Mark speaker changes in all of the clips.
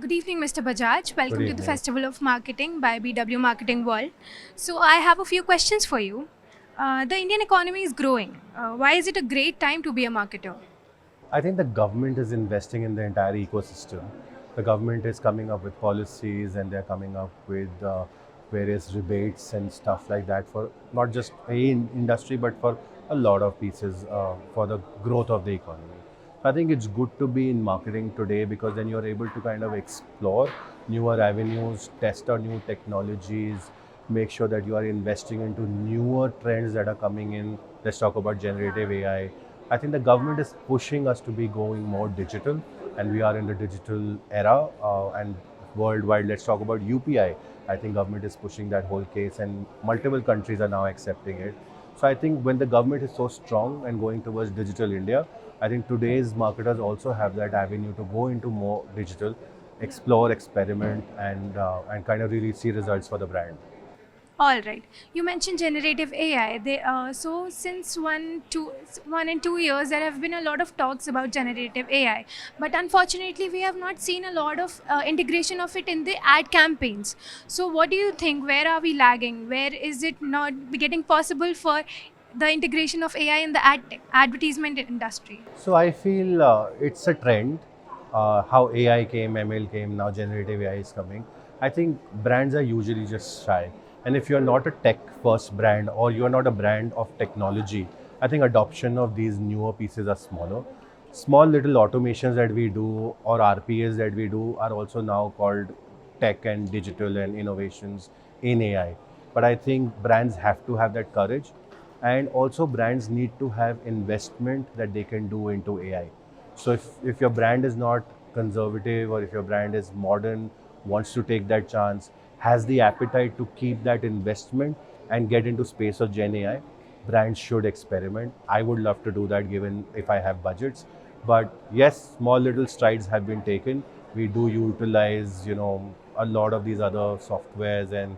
Speaker 1: Good evening, Mr. Bajaj.
Speaker 2: Good
Speaker 1: Welcome to the
Speaker 2: evening.
Speaker 1: Festival of Marketing by BW Marketing World. So, I have a few questions for you. The Indian economy is growing. Why is it a great time to be a marketer?
Speaker 2: I think the government is investing in the entire ecosystem. The government is coming up with policies and they're coming up with various rebates and stuff like that for not just industry but for a lot of pieces for the growth of the economy. I think it's good to be in marketing today because then you're able to kind of explore newer avenues, test out new technologies, make sure that you are investing into newer trends that are coming in. Let's talk about generative AI. I think the government is pushing us to be going more digital, and we are in the digital era and worldwide. Let's talk about UPI. I think government is pushing that whole case, and multiple countries are now accepting it. So I think when the government is so strong and going towards digital India, I think today's marketers also have that avenue to go into more digital, explore, experiment, and kind of really see results for the brand.
Speaker 1: All right. You mentioned generative AI. Since 1 and 2 years, there have been a lot of talks about generative AI, but unfortunately, we have not seen a lot of integration of it in the ad campaigns. So, what do you think? Where are we lagging? Where is it not getting possible for the integration of AI in the advertisement industry?
Speaker 2: So I feel it's a trend. How AI came, ML came, now generative AI is coming. I think brands are usually just shy. And if you're not a tech-first brand or you're not a brand of technology, I think adoption of these newer pieces are smaller. Small little automations that we do or RPAs that we do are also now called tech and digital and innovations in AI. But I think brands have to have that courage, and also brands need to have investment that they can do into AI. So if your brand is not conservative or if your brand is modern, wants to take that chance, has the appetite to keep that investment and get into space of Gen AI, brands should experiment. I would love to do that given if I have budgets. But yes, small little strides have been taken. We do utilize, a lot of these other softwares and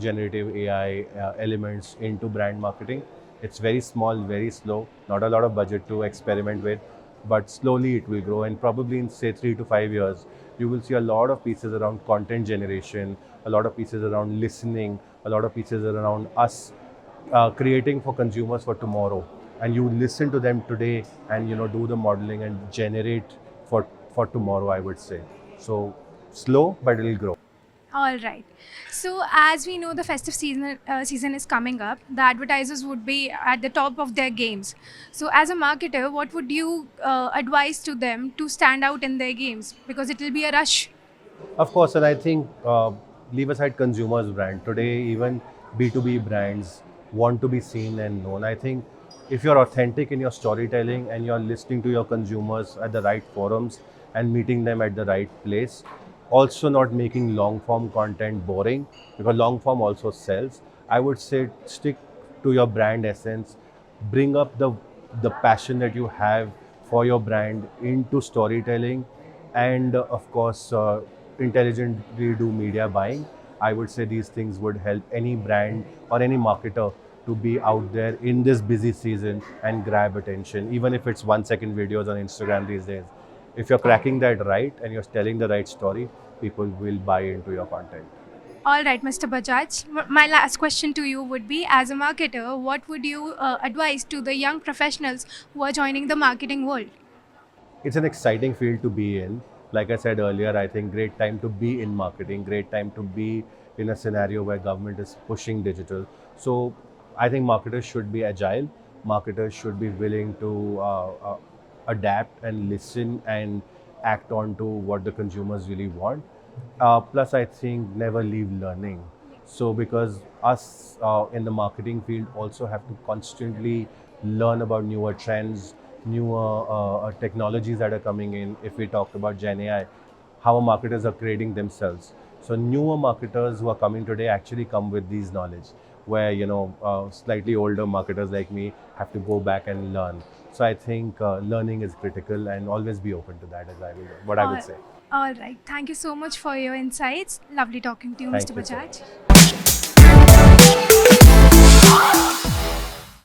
Speaker 2: generative AI elements into brand marketing. It's very small, very slow, not a lot of budget to experiment with, but slowly it will grow. And probably in say 3 to 5 years, you will see a lot of pieces around content generation, a lot of pieces around listening, a lot of pieces around us creating for consumers for tomorrow. And you listen to them today and do the modeling and generate for tomorrow, I would say. So slow, but it'll grow.
Speaker 1: All right. So, as we know, the festive season is coming up. The advertisers would be at the top of their games. So, as a marketer, what would you advise to them to stand out in their games? Because it will be a rush.
Speaker 2: Of course, and I think leave aside consumers brand. Today, even B2B brands want to be seen and known. I think if you're authentic in your storytelling and you're listening to your consumers at the right forums and meeting them at the right place, also not making long form content boring because long form also sells. I would say stick to your brand essence, bring up the passion that you have for your brand into storytelling, and of course intelligently do media buying. I would say these things would help any brand or any marketer to be out there in this busy season and grab attention, even if it's 1 second videos on Instagram these days. If you're cracking that right and you're telling the right story, people will buy into your content.
Speaker 1: All right, Mr. Bajaj. My last question to you would be, as a marketer, what would you advise to the young professionals who are joining the marketing world?
Speaker 2: It's an exciting field to be in. Like I said earlier, I think great time to be in marketing, great time to be in a scenario where government is pushing digital. So I think marketers should be agile. Marketers should be willing to adapt and listen and act on to what the consumers really want. Plus, I think never leave learning. So because us in the marketing field also have to constantly learn about newer trends, newer technologies that are coming in. If we talk about Gen AI, how marketers are creating themselves. So newer marketers who are coming today actually come with these knowledge, where slightly older marketers like me have to go back and learn. So I think learning is critical, and always be open to that. What I would
Speaker 1: All,
Speaker 2: say.
Speaker 1: all right. Thank you so much for your insights. Lovely talking to you, Mr.
Speaker 2: Thank you so
Speaker 1: Bajaj.
Speaker 2: much.